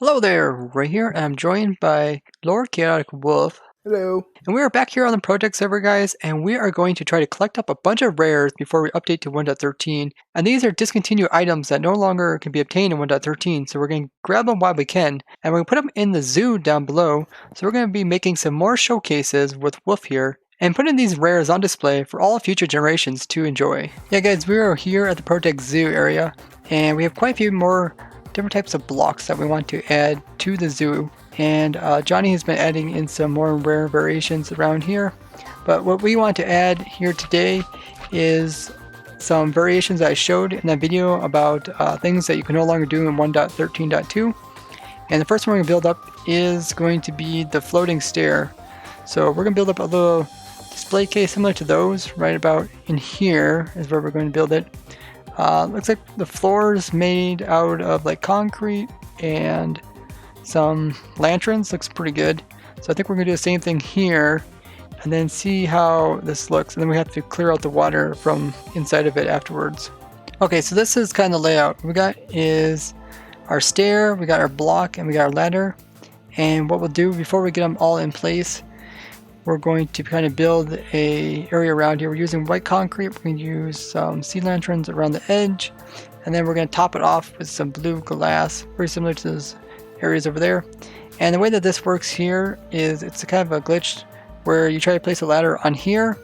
Hello there, Ray here, and I'm joined by Lord Chaotic Wolf. Hello. And we are back here on the ProtoTech server, guys, and we are going to try to collect up a bunch of rares before we update to 1.13. And these are discontinued items that no longer can be obtained in 1.13, so we're going to grab them while we can, and we're going to put them in the zoo down below. So we're going to be making some more showcases with Wolf here, and putting these rares on display for all future generations to enjoy. Yeah, guys, we are here at the ProtoTech Zoo area, and we have quite a few more different types of blocks that we want to add to the zoo. And Johnny has been adding in some more rare variations around here. But what we want to add here today is some variations that I showed in that video about things that you can no longer do in 1.13.2. And the first one we're going to build up is going to be the floating stair. So we're going to build up a little display case similar to those right about in here is where we're going to build it. Looks like the floor is made out of like concrete and some lanterns. Looks pretty good. So I think we're going to do the same thing here and then see how this looks. And then we have to clear out the water from inside of it afterwards. Okay, so this is kind of the layout. What we got is our stair, we got our block, and we got our ladder. And what we'll do before we get them all in place, we're going to kind of build a area around here. We're using white concrete. We're going to use some sea lanterns around the edge, and then we're going to top it off with some blue glass, very similar to those areas over there. And the way that this works here is it's a kind of a glitch where you try to place a ladder on here,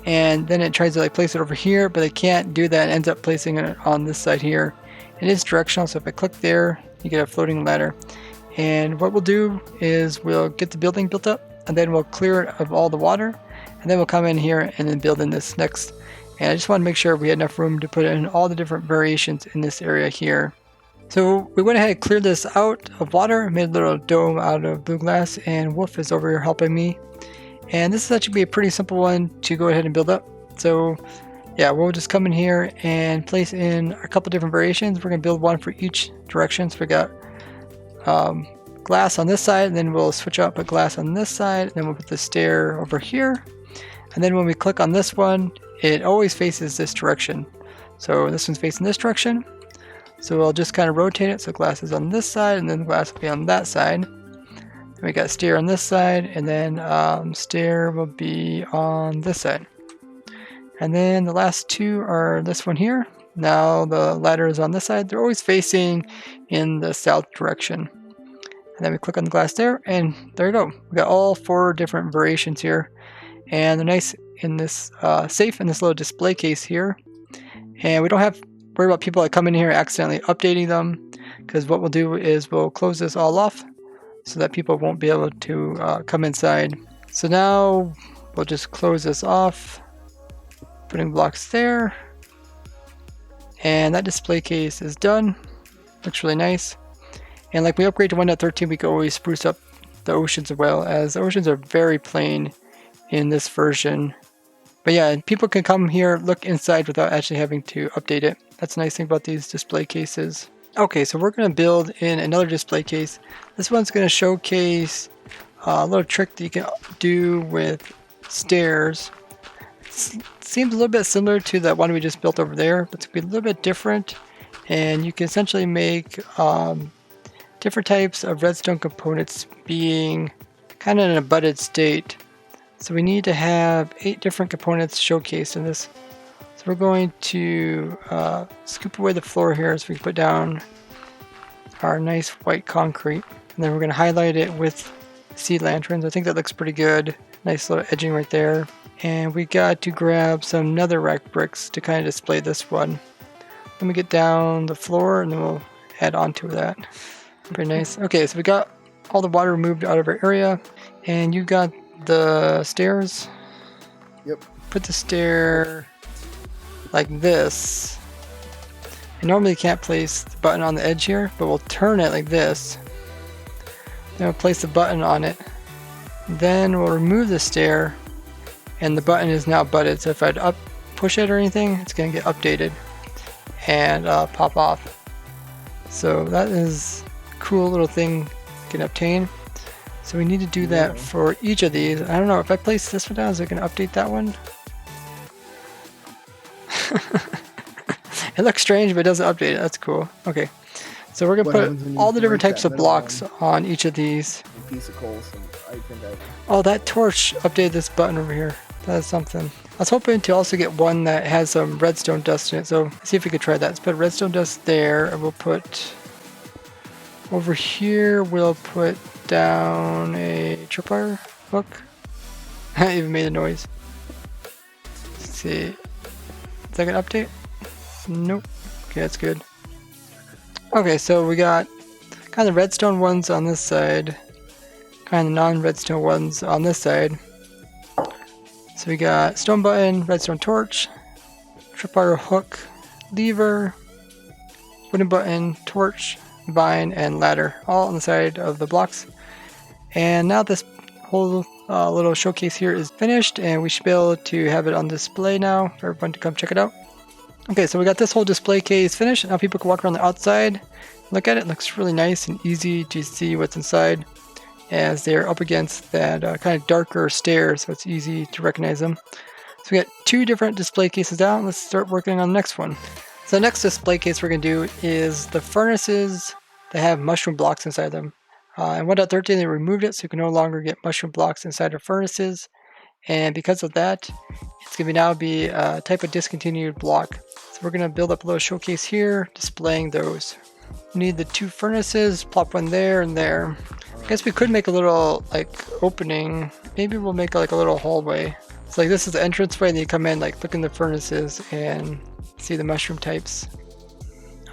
and then it tries to like place it over here, but it can't do that. It ends up placing it on this side here. It is directional, so if I click there, you get a floating ladder. And what we'll do is we'll get the building built up, and then we'll clear it of all the water, and then we'll come in here and then build in this next. And I just want to make sure we had enough room to put in all the different variations in this area here. So we went ahead and cleared this out of water, made a little dome out of blue glass, and Wolf is over here helping me. And this is actually be a pretty simple one to go ahead and build up. So yeah, we'll just come in here and place in a couple different variations. We're going to build one for each direction. So we got glass on this side, and then we'll switch out, put glass on this side, and then we'll put the stair over here. And then when we click on this one, it always faces this direction. So this one's facing this direction. So we'll just kind of rotate it so glass is on this side, and then glass will be on that side. Then we got stair on this side, and then stair will be on this side. And then the last two are this one here. Now the ladder is on this side. They're always facing in the south direction. And then we click on the glass there, and there you go. We got all four different variations here, and they're nice in this safe in this little display case here. And we don't have to worry about people that come in here accidentally updating them, because what we'll do is we'll close this all off so that people won't be able to come inside. So now we'll just close this off, putting blocks there, and that display case is done. Looks really nice. And like we upgrade to 1.13, we can always spruce up the oceans as well, as the oceans are very plain in this version. But yeah, people can come here, look inside without actually having to update it. That's the nice thing about these display cases. Okay, so we're going to build in another display case. This one's going to showcase a little trick that you can do with stairs. It seems a little bit similar to that one we just built over there, but it's going to be a little bit different. And you can essentially make different types of redstone components being kind of in a budded state. So we need to have 8 different components showcased in this. So we're going to scoop away the floor here so we can put down our nice white concrete. And then we're going to highlight it with sea lanterns. I think that looks pretty good. Nice little edging right there. And we got to grab some netherrack bricks to kind of display this one. Let me get down the floor, and then we'll add on to that. Very nice. Okay, so we got all the water removed out of our area, and you got the stairs. Yep. Put the stair like this. And normally you can't place the button on the edge here, but we'll turn it like this. Then we'll place the button on it. Then we'll remove the stair, and the button is now butted. So if I'd push it or anything, it's going to get updated and pop off. So that is cool little thing you can obtain. So we need to do that for each of these. I don't know, if I place this one down, is it going to update that one? It looks strange, but it doesn't update it. That's cool. Okay. So we're gonna What put happens when you all the different break types that of middle blocks one? on each of these. A piece of coal. So I think I. Oh, that torch updated this button over here. That is something. I was hoping to also get one that has some redstone dust in it, so let's see if we could try that. Let's put redstone dust there, and we'll put over here, we'll put down a tripwire hook. I even made a noise. Let's see. Is that gonna update? Nope. Okay, that's good. Okay, so we got kind of redstone ones on this side, kind of non-redstone ones on this side. So we got stone button, redstone torch, tripwire hook, lever, wooden button, torch, vine, and ladder, all on the side of the blocks. And now this whole little showcase here is finished, and we should be able to have it on display now for everyone to come check it out. Okay, so we got this whole display case finished. Now people can walk around the outside, look at it. It looks really nice and easy to see what's inside, as they're up against that kind of darker stair, so it's easy to recognize them. So we got 2 different display cases down. Let's start working on the next one. So the next display case we're going to do is the furnaces that have mushroom blocks inside them. In 1.13 they removed it, so you can no longer get mushroom blocks inside of furnaces. And because of that, it's going to now be a type of discontinued block. So we're going to build up a little showcase here displaying those. We need the 2 furnaces, plop one there and there. I guess we could make a little like opening. Maybe we'll make like a little hallway. So like this is the entranceway, and you come in, like look in the furnaces and see the mushroom types.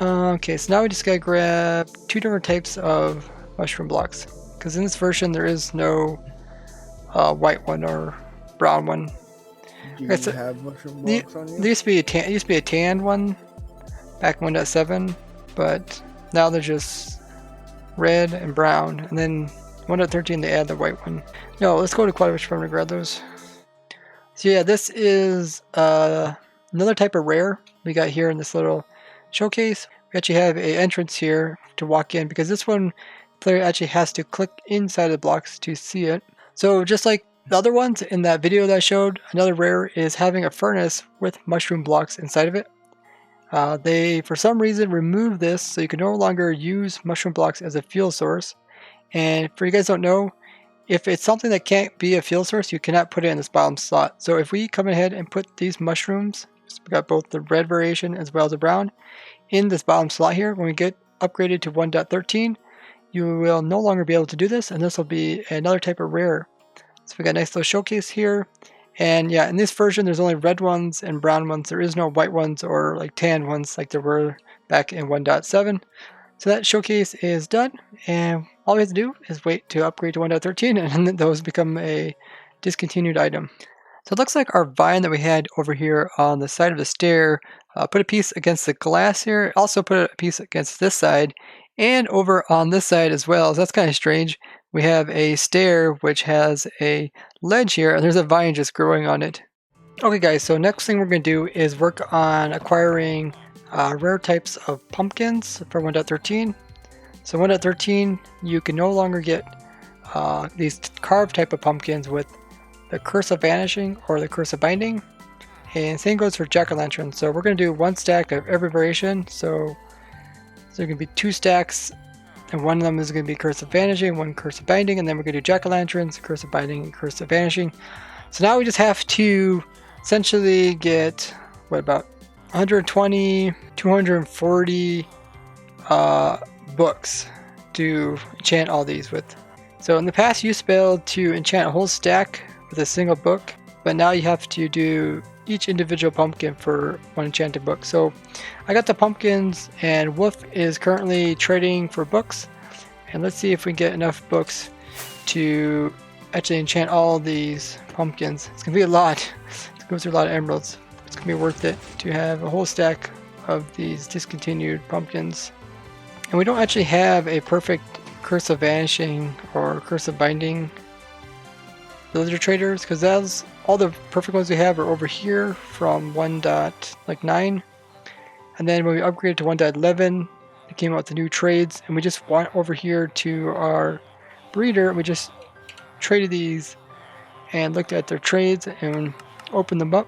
Okay, so now we just gotta grab 2 different types of mushroom blocks, because in this version there is no white one or brown one. Do you have mushroom blocks on you? There used to be a tan one back in 1.7, but now they're just red and brown, and then 1.13 they add the white one. No, let's go to Quadfish Farm to grab those. So yeah, this is another type of rare we got here in this little showcase. We actually have an entrance here to walk in, because this one player actually has to click inside the blocks to see it. So just like the other ones in that video that I showed, another rare is having a furnace with mushroom blocks inside of it. They, for some reason, removed this, so you can no longer use mushroom blocks as a fuel source. And for you guys don't know, if it's something that can't be a fuel source, you cannot put it in this bottom slot. So if we come ahead and put these mushrooms, so we got both the red variation as well as the brown, in this bottom slot here, when we get upgraded to 1.13, you will no longer be able to do this, and this will be another type of rare. So we got a nice little showcase here. And yeah, in this version, there's only red ones and brown ones. There is no white ones or like tan ones like there were back in 1.7. So that showcase is done, and all we have to do is wait to upgrade to 1.13, and then those become a discontinued item. So it looks like our vine that we had over here on the side of the stair, put a piece against the glass here, also put a piece against this side, and over on this side as well. So that's kind of strange. We have a stair which has a ledge here, and there's a vine just growing on it. Okay guys, so next thing we're going to do is work on acquiring rare types of pumpkins for 1.13. So 1.13, you can no longer get these carved type of pumpkins with the Curse of Vanishing or the Curse of Binding. And same goes for jack-o'-lantern. So we're going to do 1 stack of every variation. So there can be 2 stacks, and one of them is going to be Curse of Vanishing, 1 Curse of Binding, and then we're going to do jack-o'-lanterns, Curse of Binding, and Curse of Vanishing. So now we just have to essentially get, what, about 120, 240 books to enchant all these with. So in the past, you used to be able to enchant a whole stack with a single book, but now you have to do each individual pumpkin for 1 enchanted book. So I got the pumpkins, and Wolf is currently trading for books, and let's see if we get enough books to actually enchant all these pumpkins. It's gonna be a lot. It's going through a lot of emeralds. It's gonna be worth it to have a whole stack of these discontinued pumpkins. And we don't actually have a perfect Curse of Vanishing or Curse of Binding villager traders, because that's all the perfect ones we have are over here from 1.9, and then when we upgraded to 1.11, it came out with the new trades, and we just went over here to our breeder, and we just traded these and looked at their trades and opened them up.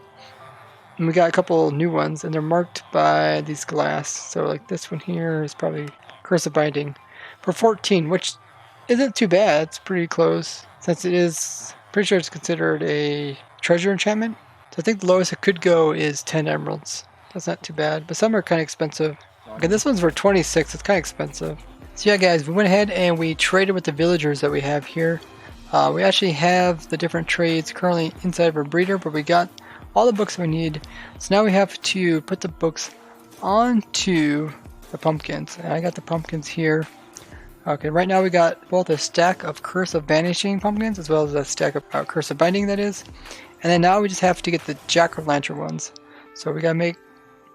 And we got a couple new ones, and they're marked by these glass. So like this one here is probably Curse of Binding for 14, which isn't too bad. It's pretty close, since it is, pretty sure it's considered a treasure enchantment. So I think the lowest it could go is 10 emeralds. That's not too bad, but some are kind of expensive. Okay, this one's for 26. It's kind of expensive. So yeah, guys, we went ahead and we traded with the villagers that we have here. We actually have the different trades currently inside of our breeder, but we got all the books we need. So now we have to put the books onto the pumpkins. And I got the pumpkins here. Okay, right now we got both a stack of Curse of Vanishing pumpkins as well as a stack of Curse of Binding, that is. And then now we just have to get the jack-o'-lantern ones. So we gotta make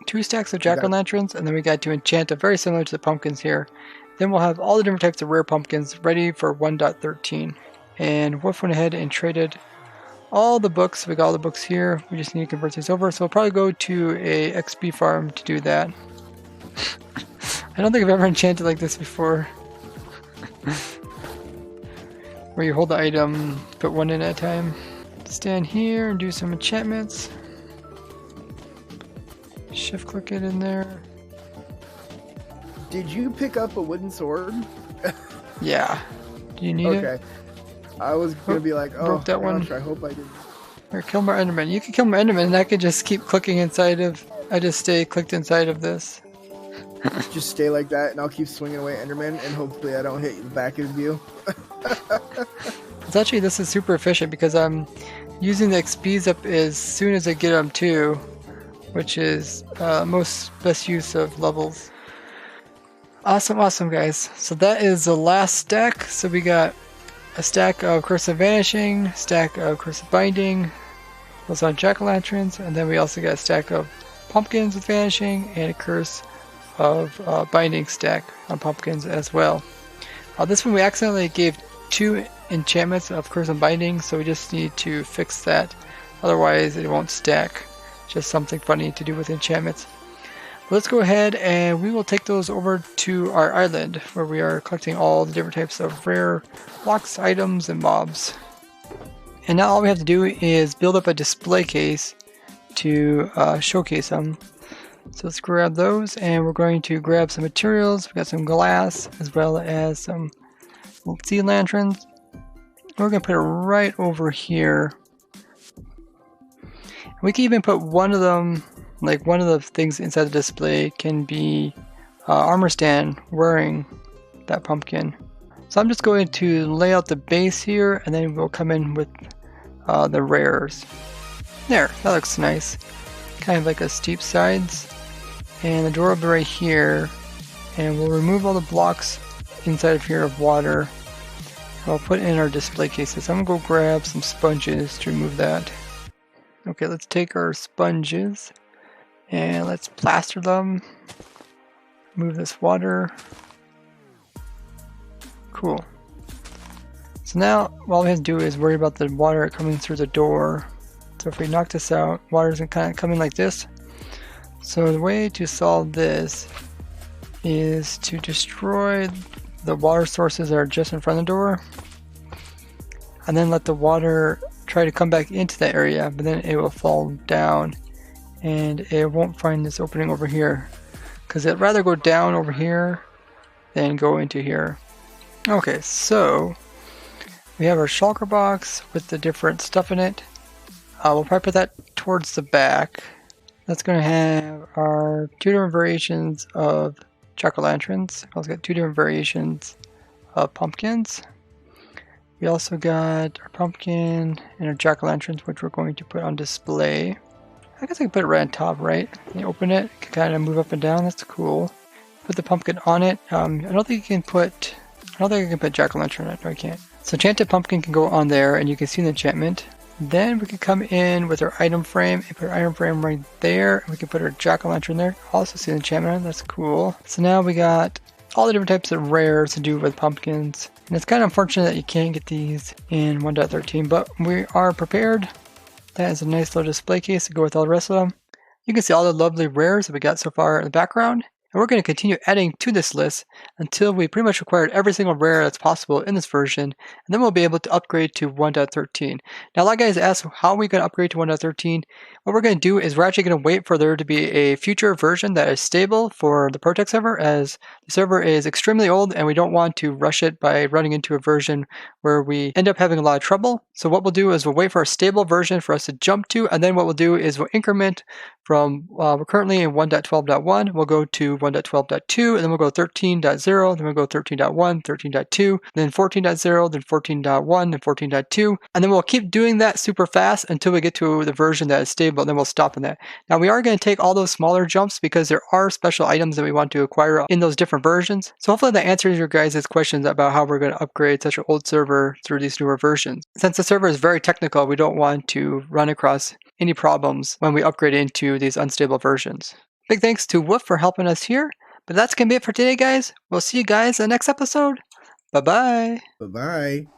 2 stacks of jack-o'-lanterns, and then we got to enchant it very similar to the pumpkins here. Then we'll have all the different types of rare pumpkins ready for 1.13. And Wolf went ahead and traded all the books. We got all the books here. We just need to convert these over. So we'll probably go to a XP farm to do that. I don't think I've ever enchanted like this before. Where you hold the item, put one in at a time. Stand here and do some enchantments. Shift click it in there. Did you pick up a wooden sword? Yeah. Do you need it? Okay. I was gonna be like, oh, broke that one. I hope I didn't. Here, kill more Enderman. You can kill more Enderman, and I can just keep clicking inside of. I just stay clicked inside of this. Just stay like that, and I'll keep swinging away Enderman, and hopefully I don't hit the back of you. It's actually, this is super efficient because I'm using the XPs up as soon as I get them too, which is best use of levels. Awesome, guys. So that is the last stack. So we got a stack of Curse of Vanishing, stack of Curse of Binding, those on jack-o'-lanterns, and then we also got a stack of pumpkins with Vanishing and a Curse of Binding stack on pumpkins as well. This one we accidentally gave 2 enchantments of Curse of Binding, so we just need to fix that. Otherwise it won't stack. Just something funny to do with enchantments. Let's go ahead and we will take those over to our island where we are collecting all the different types of rare blocks, items, and mobs. And now all we have to do is build up a display case to showcase them. So let's grab those, and we're going to grab some materials. We've got some glass as well as some sea lanterns. We're going to put it right over here. We can even put one of them, like one of the things inside the display can be armor stand wearing that pumpkin. So I'm just going to lay out the base here, and then we'll come in with the rares. There, that looks nice. Kind of like a steep sides. And the door will be right here. And we'll remove all the blocks inside of here of water. And we'll put in our display cases. I'm going to go grab some sponges to remove that. Okay, let's take our sponges and let's plaster them. Move this water. Cool. So now all we have to do is worry about the water coming through the door. So if we knock this out, water's gonna kind of come in like this. So the way to solve this is to destroy the water sources that are just in front of the door, and then let the water try to come back into that area, but then it will fall down and it won't find this opening over here because it'd rather go down over here than go into here. Okay, so we have our shulker box with the different stuff in it. We'll probably put that towards the back. That's going to have our 2 different variations of jack-o'-lanterns. We also got 2 different variations of pumpkins. We also got our pumpkin and our jack-o'-lanterns, which we're going to put on display. I guess I can put it right on top, right? You open it, you can kind of move up and down. That's cool. Put the pumpkin on it. I don't think I can put jack-o'-lantern on it. No, I can't. So enchanted pumpkin can go on there, and you can see the enchantment. Then we can come in with our item frame and put our item frame right there. And we can put our jack-o'-lantern there. Also see the enchantment. That's cool. So now we got all the different types of rares to do with pumpkins. And it's kind of unfortunate that you can't get these in 1.13, but we are prepared. That is a nice little display case to go with all the rest of them. You can see all the lovely rares that we got so far in the background. And we're going to continue adding to this list until we pretty much acquired every single rare that's possible in this version, and then we'll be able to upgrade to 1.13. Now, a lot of guys ask, how are we going to upgrade to 1.13? What we're going to do is we're actually going to wait for there to be a future version that is stable for the ProtoTech server, as the server is extremely old and we don't want to rush it by running into a version where we end up having a lot of trouble. So what we'll do is we'll wait for a stable version for us to jump to, and then what we'll do is we'll increment from, we're currently in 1.12.1, we'll go to 1.12.2, and then we'll go 13.0, then we'll go 13.1, 13.2, then 14.0, then 14.1, then 14.2, and then we'll keep doing that super fast until we get to the version that is stable, and then we'll stop on that. Now we are going to take all those smaller jumps because there are special items that we want to acquire in those different versions. So hopefully that answers your guys' questions about how we're going to upgrade such an old server through these newer versions. Since the server is very technical, we don't want to run across any problems when we upgrade into these unstable versions. Big thanks to Woof for helping us here. But that's going to be it for today, guys. We'll see you guys in the next episode. Bye-bye. Bye-bye.